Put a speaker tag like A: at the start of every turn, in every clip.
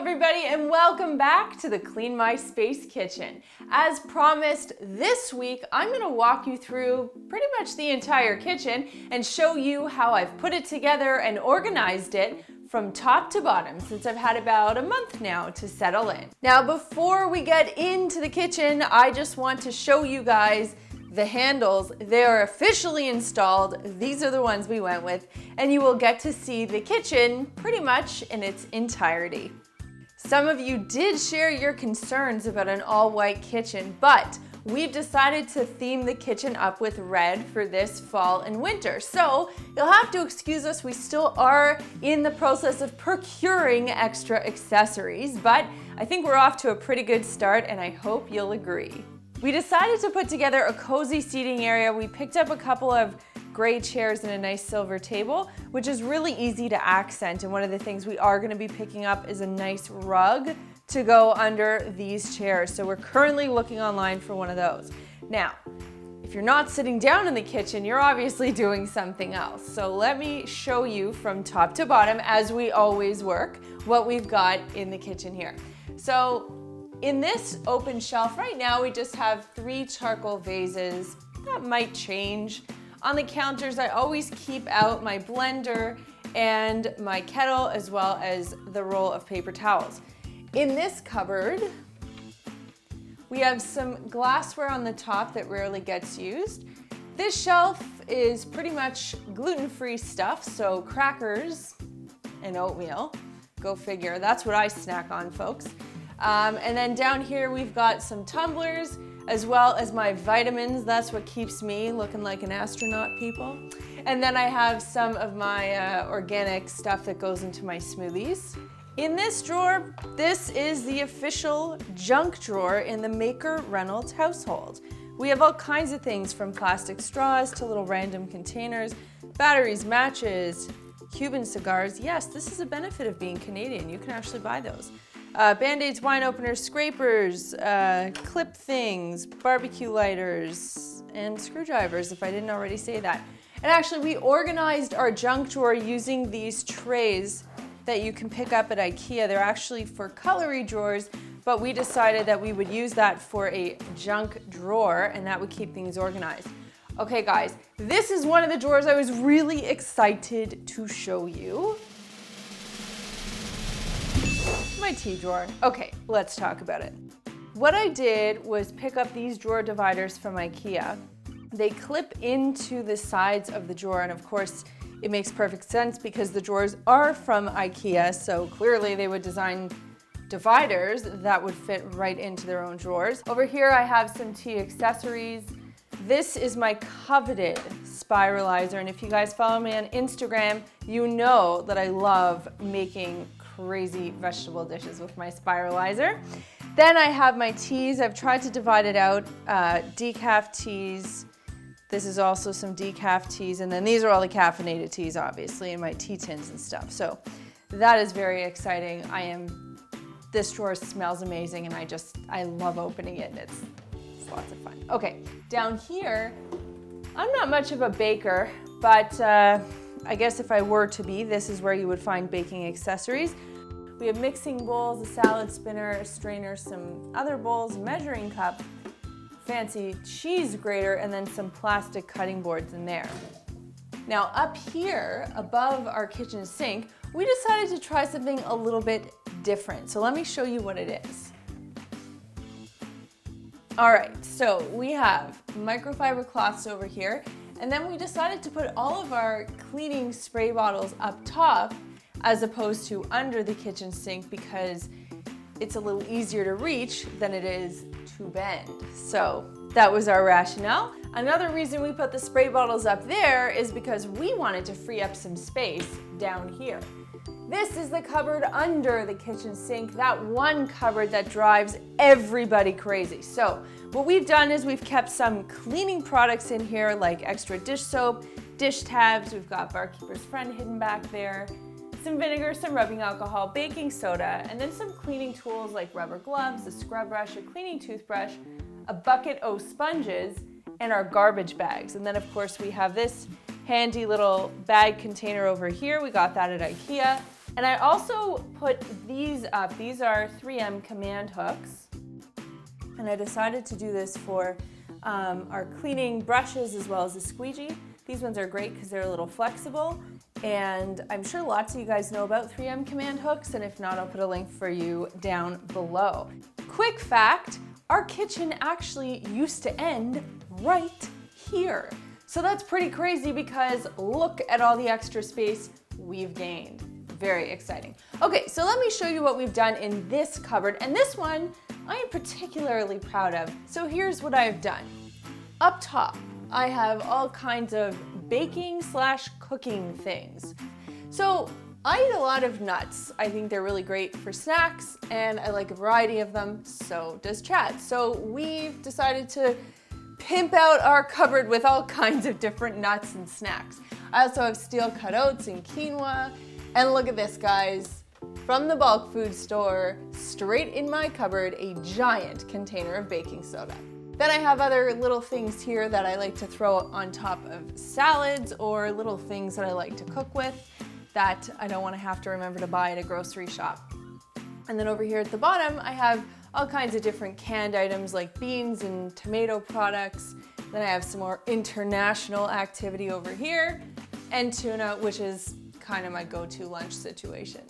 A: everybody, and welcome back to the Clean My Space Kitchen. As promised, this week I'm going to walk you through pretty much the entire kitchen and show you how I've put it together and organized it from top to bottom, since I've had about a month now to settle in. Now, before we get into the kitchen, I just want to show you guys the handles. They are officially installed. These are the ones we went with, and you will get to see the kitchen pretty much in its entirety. Some of you did share your concerns about an all-white kitchen, but we've decided to theme the kitchen up with red for this fall and winter. So you'll have to excuse us, we still are in the process of procuring extra accessories, but I think we're off to a pretty good start, and I hope you'll agree. We decided to put together a cozy seating area. We picked up a couple of gray chairs and a nice silver table, which is really easy to accent. And one of the things we are going to be picking up is a nice rug to go under these chairs. So we're currently looking online for one of those. Now, if you're not sitting down in the kitchen, you're obviously doing something else. So let me show you from top to bottom, as we always work, what we've got in the kitchen here. So in this open shelf right now, we just have 3 charcoal vases. That might change. On the counters, I always keep out my blender and my kettle, as well as the roll of paper towels. In this cupboard, we have some glassware on the top that rarely gets used. This shelf is pretty much gluten-free stuff, so crackers and oatmeal. Go figure, that's what I snack on, folks. And then down here we've got some tumblers, as well as my vitamins. That's what keeps me looking like an astronaut, people. And then I have some of my organic stuff that goes into my smoothies. In this drawer, this is the official junk drawer in the Maker Reynolds household. We have all kinds of things, from plastic straws to little random containers, batteries, matches, Cuban cigars. Yes, this is a benefit of being Canadian. You can actually buy those. Band-Aids, wine openers, scrapers, clip things, barbecue lighters, and screwdrivers, if I didn't already say that. And actually, we organized our junk drawer using these trays that you can pick up at IKEA. They're actually for cutlery drawers, but we decided that we would use that for a junk drawer, and that would keep things organized. Okay, guys, this is one of the drawers I was really excited to show you. My tea drawer. Okay, let's talk about it. What I did was pick up these drawer dividers from IKEA. They clip into the sides of the drawer, and of course, it makes perfect sense because the drawers are from IKEA, so clearly they would design dividers that would fit right into their own drawers. Over here, I have some tea accessories. This is my coveted spiralizer, and if you guys follow me on Instagram, you know that I love making crazy vegetable dishes with my spiralizer. Then I have my teas. I've tried to divide it out. Decaf teas. This is also some decaf teas. And then these are all the caffeinated teas, obviously, and my tea tins and stuff. So that is very exciting. This drawer smells amazing, and I love opening it. It's lots of fun. Okay, down here, I'm not much of a baker, but I guess if I were to be, this is where you would find baking accessories. We have mixing bowls, a salad spinner, a strainer, some other bowls, measuring cup, fancy cheese grater, and then some plastic cutting boards in there. Now up here, above our kitchen sink, we decided to try something a little bit different. So let me show you what it is. All right, so we have microfiber cloths over here, and then we decided to put all of our cleaning spray bottles up top as opposed to under the kitchen sink, because it's a little easier to reach than it is to bend. So that was our rationale. Another reason we put the spray bottles up there is because we wanted to free up some space down here. This is the cupboard under the kitchen sink, that one cupboard that drives everybody crazy. So what we've done is we've kept some cleaning products in here, like extra dish soap, dish tabs. We've got Barkeeper's Friend hidden back there, some vinegar, some rubbing alcohol, baking soda, and then some cleaning tools like rubber gloves, a scrub brush, a cleaning toothbrush, a bucket o' sponges, and our garbage bags. And then of course we have this handy little bag container over here. We got that at IKEA. And I also put these up. These are 3M command hooks. And I decided to do this for our cleaning brushes as well as the squeegee. These ones are great because they're a little flexible. And I'm sure lots of you guys know about 3M command hooks, and if not, I'll put a link for you down below. Quick fact, our kitchen actually used to end right here. So that's pretty crazy because look at all the extra space we've gained. Very exciting. Okay, so let me show you what we've done in this cupboard, and this one I am particularly proud of. So here's what I've done. Up top, I have all kinds of baking/cooking things. So I eat a lot of nuts. I think they're really great for snacks, and I like a variety of them, so does Chad. So we've decided to pimp out our cupboard with all kinds of different nuts and snacks. I also have steel cut oats and quinoa, and look at this, guys. From the bulk food store, straight in my cupboard, a giant container of baking soda. Then I have other little things here that I like to throw on top of salads or little things that I like to cook with that I don't want to have to remember to buy at a grocery shop. And then over here at the bottom, I have all kinds of different canned items like beans and tomato products. Then I have some more international activity over here and tuna, which is kind of my go-to lunch situation.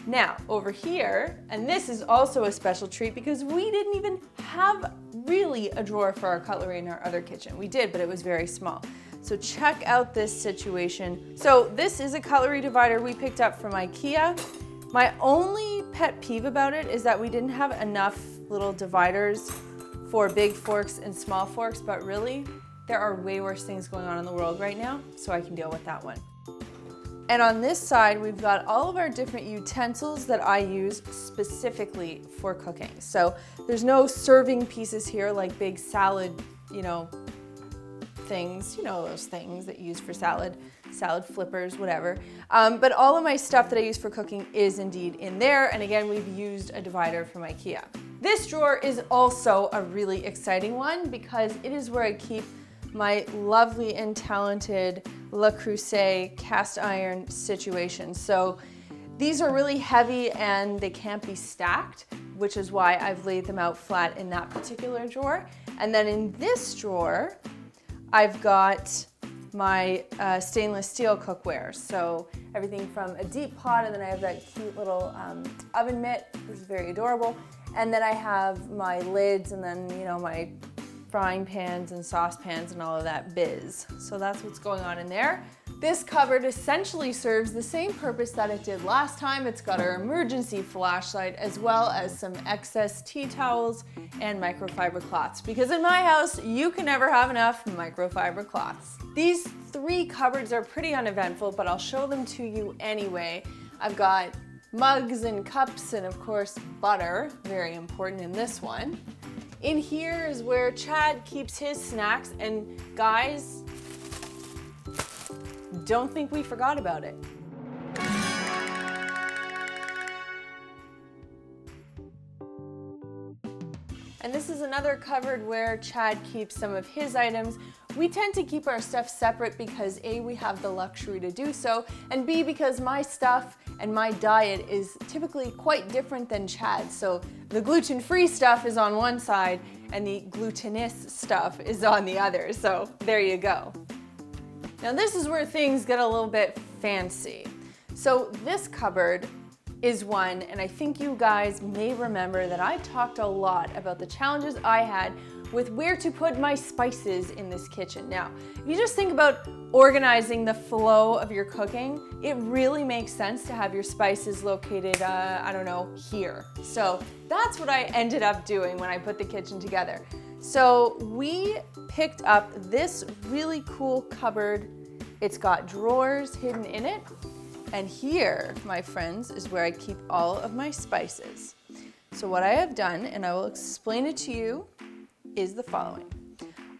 A: Now, over here, and this is also a special treat because we didn't even have really a drawer for our cutlery in our other kitchen. We did, but it was very small. So check out this situation. So this is a cutlery divider we picked up from IKEA. My only pet peeve about it is that we didn't have enough little dividers for big forks and small forks, but really, there are way worse things going on in the world right now, so I can deal with that one. And on this side, we've got all of our different utensils that I use specifically for cooking. So there's no serving pieces here like big salad, things, those things that you use for salad flippers, whatever. But all of my stuff that I use for cooking is indeed in there. And again, we've used a divider from IKEA. This drawer is also a really exciting one because it is where I keep my lovely and talented Le Creuset cast iron situation. So these are really heavy and they can't be stacked, which is why I've laid them out flat in that particular drawer. And then in this drawer, I've got my stainless steel cookware. So everything from a deep pot, and then I have that cute little oven mitt, which is very adorable. And then I have my lids, and then my frying pans and saucepans and all of that biz. So that's what's going on in there. This cupboard essentially serves the same purpose that it did last time. It's got our emergency flashlight as well as some excess tea towels and microfiber cloths, because in my house, you can never have enough microfiber cloths. These three cupboards are pretty uneventful, but I'll show them to you anyway. I've got mugs and cups and of course butter, very important in this one. In here is where Chad keeps his snacks, and guys, don't think we forgot about it. And this is another cupboard where Chad keeps some of his items. We tend to keep our stuff separate because A, we have the luxury to do so, and B, because my stuff and my diet is typically quite different than Chad's. So the gluten-free stuff is on one side and the glutinous stuff is on the other. So there you go. Now this is where things get a little bit fancy. So this cupboard is one, and I think you guys may remember that I talked a lot about the challenges I had with where to put my spices in this kitchen. Now, if you just think about organizing the flow of your cooking, it really makes sense to have your spices located, I don't know, here. So that's what I ended up doing when I put the kitchen together. So we picked up this really cool cupboard. It's got drawers hidden in it. And here, my friends, is where I keep all of my spices. So what I have done, and I will explain it to you, is the following.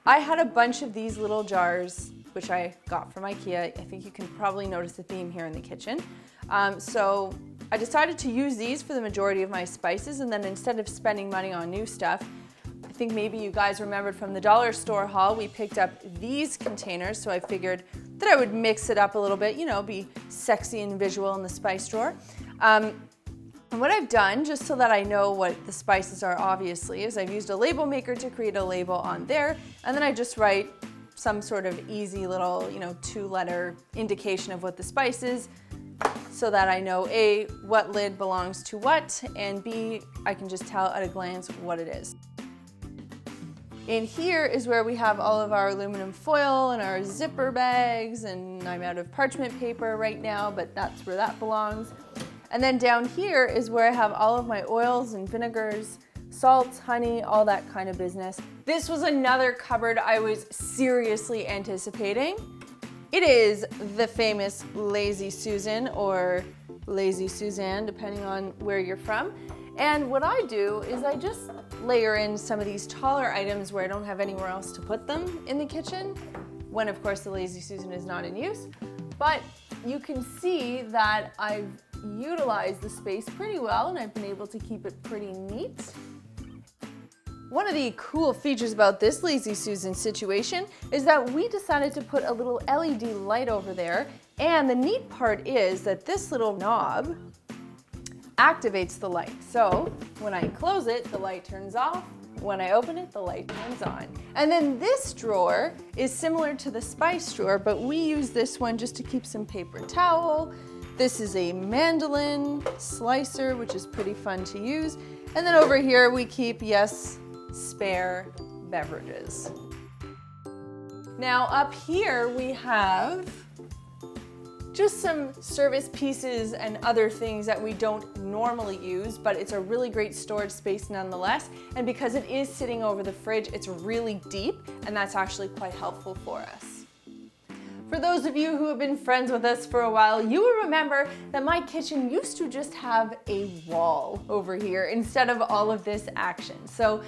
A: I had a bunch of these little jars, which I got from IKEA. I think you can probably notice the theme here in the kitchen. So I decided to use these for the majority of my spices, and then instead of spending money on new stuff, I think maybe you guys remembered from the dollar store haul, we picked up these containers, so I figured that I would mix it up a little bit, you know, be sexy and visual in the spice drawer. And what I've done, just so that I know what the spices are obviously, is I've used a label maker to create a label on there, and then I just write some sort of easy little, you know, 2-letter indication of what the spice is, so that I know A, what lid belongs to what, and B, I can just tell at a glance what it is. In here is where we have all of our aluminum foil and our zipper bags, and I'm out of parchment paper right now, but that's where that belongs. And then down here is where I have all of my oils and vinegars, salts, honey, all that kind of business. This was another cupboard I was seriously anticipating. It is the famous Lazy Susan or Lazy Suzanne, depending on where you're from. And what I do is I just layer in some of these taller items where I don't have anywhere else to put them in the kitchen, when of course the Lazy Susan is not in use. But you can see that I've utilized the space pretty well, and I've been able to keep it pretty neat. One of the cool features about this Lazy Susan situation is that we decided to put a little LED light over there, and the neat part is that this little knob activates the light. So when I close it, the light turns off. When I open it, the light turns on. And then this drawer is similar to the spice drawer, but we use this one just to keep some paper towel. This is a mandolin slicer, which is pretty fun to use. And then over here we keep, yes, spare beverages. Now up here we have just some service pieces and other things that we don't normally use, but it's a really great storage space nonetheless. And because it is sitting over the fridge, it's really deep, and that's actually quite helpful for us. For those of you who have been friends with us for a while, you will remember that my kitchen used to just have a wall over here instead of all of this action. So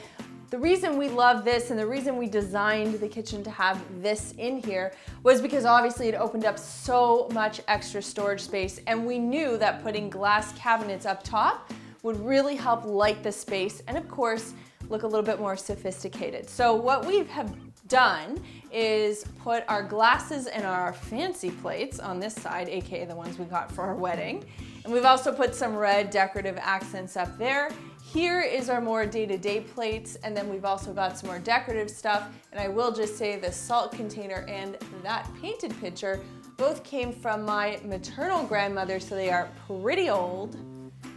A: the reason we love this and the reason we designed the kitchen to have this in here was because obviously it opened up so much extra storage space, and we knew that putting glass cabinets up top would really help light the space and of course look a little bit more sophisticated. So what we have done is put our glasses and our fancy plates on this side, aka the ones we got for our wedding. And we've also put some red decorative accents up there. Here is our more day-to-day plates, and then we've also got some more decorative stuff. And I will just say the salt container and that painted pitcher both came from my maternal grandmother, so they are pretty old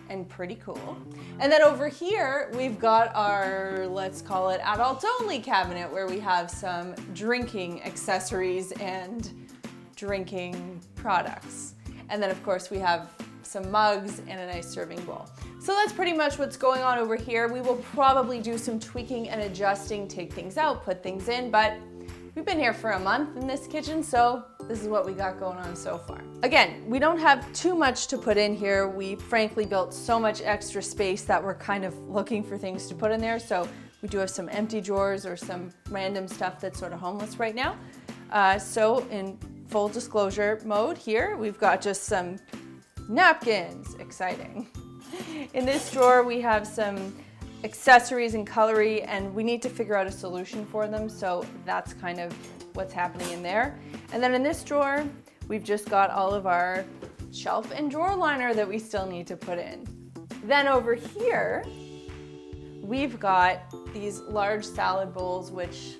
A: and pretty cool. And then over here, we've got our, let's call it adult only cabinet, where we have some drinking accessories and drinking products. And then of course we have some mugs and a nice serving bowl. So that's pretty much what's going on over here. We will probably do some tweaking and adjusting, take things out, put things in, but we've been here for a month in this kitchen, so this is what we got going on so far. Again, we don't have too much to put in here. We frankly built so much extra space that we're kind of looking for things to put in there. So we do have some empty drawers or some random stuff that's sort of homeless right now. So in full disclosure mode here, we've got just some napkins, exciting. In this drawer, we have some accessories and cutlery, and we need to figure out a solution for them, so that's kind of what's happening in there. And then in this drawer, we've just got all of our shelf and drawer liner that we still need to put in. Then over here, we've got these large salad bowls, which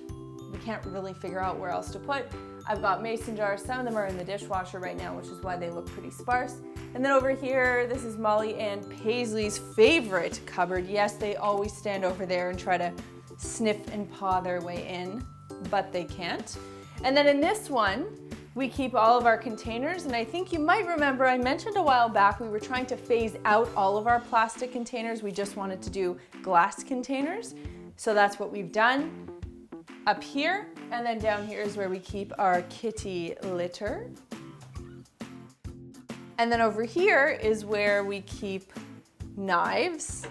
A: we can't really figure out where else to put. I've got mason jars. Some of them are in the dishwasher right now, which is why they look pretty sparse. And then over here, this is Molly and Paisley's favorite cupboard. Yes, they always stand over there and try to sniff and paw their way in, but they can't. And then in this one, we keep all of our containers. And I think you might remember I mentioned a while back we were trying to phase out all of our plastic containers. We just wanted to do glass containers. So that's what we've done up here. And then down here is where we keep our kitty litter. And then over here is where we keep knives.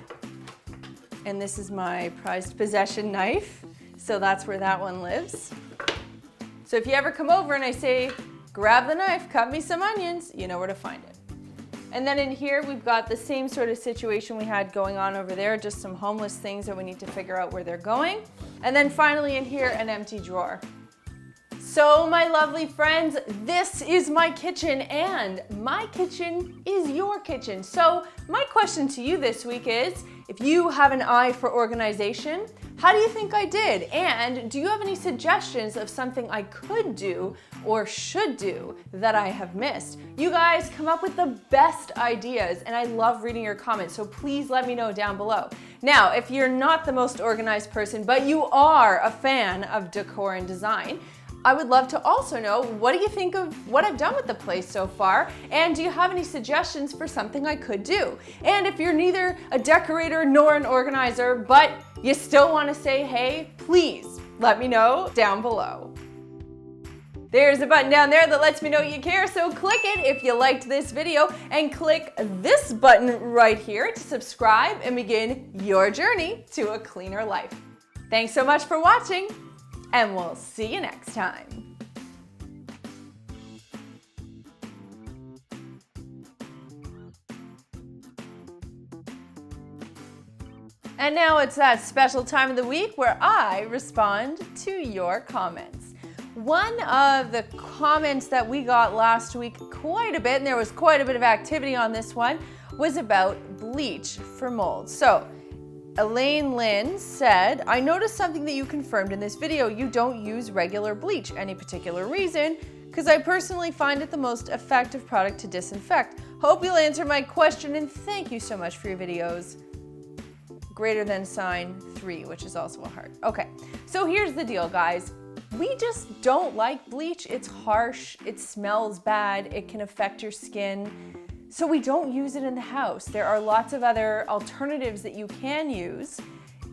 A: And this is my prized possession knife. So that's where that one lives. So if you ever come over and I say, grab the knife, cut me some onions, you know where to find it. And then in here, we've got the same sort of situation we had going on over there, just some homeless things that we need to figure out where they're going. And then finally in here, an empty drawer. So my lovely friends, this is my kitchen and my kitchen is your kitchen. So my question to you this week is, if you have an eye for organization, how do you think I did? And do you have any suggestions of something I could do or should do that I have missed? You guys come up with the best ideas and I love reading your comments, so please let me know down below. Now, if you're not the most organized person, but you are a fan of decor and design, I would love to also know, what do you think of what I've done with the place so far? And do you have any suggestions for something I could do? And if you're neither a decorator nor an organizer, but you still want to say hey, please let me know down below. There's a button down there that lets me know you care, so click it if you liked this video, and click this button right here to subscribe and begin your journey to a cleaner life. Thanks so much for watching, and we'll see you next time. And now it's that special time of the week where I respond to your comments. One of the comments that we got last week quite a bit, and there was quite a bit of activity on this one, was about bleach for mold. So Elaine Lynn said, I noticed something that you confirmed in this video. You don't use regular bleach. Any particular reason? Because I personally find it the most effective product to disinfect. Hope you'll answer my question, and thank you so much for your videos. Greater than sign 3, which is also a heart. Okay, so here's the deal, guys. We just don't like bleach. It's harsh, it smells bad, it can affect your skin. So we don't use it in the house. There are lots of other alternatives that you can use.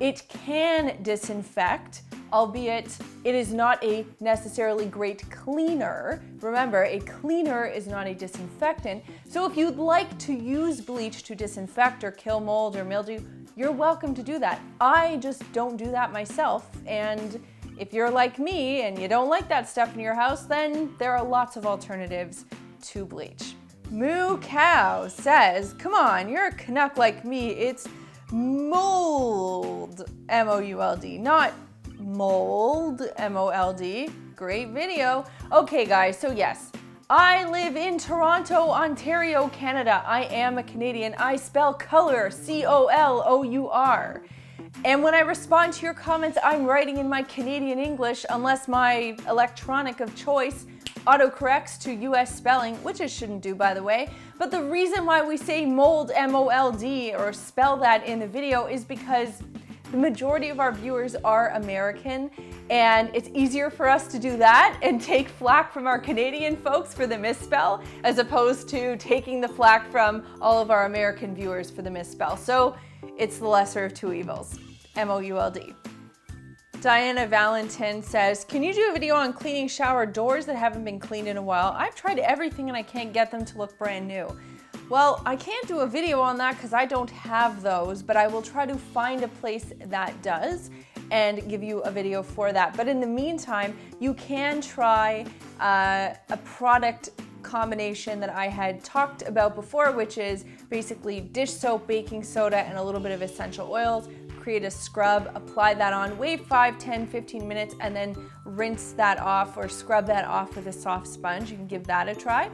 A: It can disinfect, albeit it is not a necessarily great cleaner. Remember, a cleaner is not a disinfectant. So if you'd like to use bleach to disinfect or kill mold or mildew, you're welcome to do that. I just don't do that myself. And if you're like me and you don't like that stuff in your house, then there are lots of alternatives to bleach. Moo Cow says, come on, you're a Canuck like me. It's mold, M-O-U-L-D, not mold, M-O-L-D. Great video. Okay, guys, so yes, I live in Toronto, Ontario, Canada. I am a Canadian. I spell color, C-O-L-O-U-R. And when I respond to your comments, I'm writing in my Canadian English, unless my electronic of choice autocorrects to US spelling, which it shouldn't do, by the way. But the reason why we say mold, M-O-L-D, or spell that in the video is because the majority of our viewers are American, and it's easier for us to do that and take flack from our Canadian folks for the misspell, as opposed to taking the flack from all of our American viewers for the misspell. So it's the lesser of two evils, M-O-U-L-D. Diana Valentin says, can you do a video on cleaning shower doors that haven't been cleaned in a while? I've tried everything and I can't get them to look brand new. Well, I can't do a video on that because I don't have those, but I will try to find a place that does and give you a video for that. But in the meantime, you can try a product combination that I had talked about before, which is basically dish soap, baking soda, and a little bit of essential oils. Create a scrub, apply that on, wait 5, 10, 15 minutes, and then rinse that off or scrub that off with a soft sponge. You can give that a try.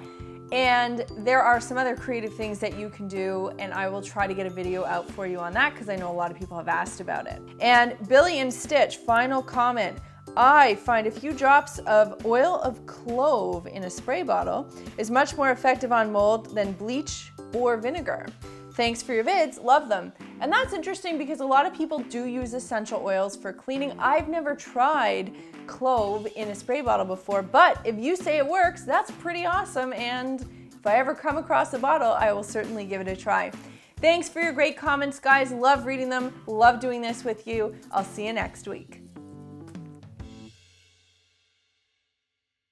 A: And there are some other creative things that you can do, and I will try to get a video out for you on that because I know a lot of people have asked about it. And Billy and Stitch, final comment. I find a few drops of oil of clove in a spray bottle is much more effective on mold than bleach or vinegar. Thanks for your vids, love them. And that's interesting because a lot of people do use essential oils for cleaning. I've never tried clove in a spray bottle before, but if you say it works, that's pretty awesome. And if I ever come across a bottle, I will certainly give it a try. Thanks for your great comments, guys. Love reading them, love doing this with you. I'll see you next week.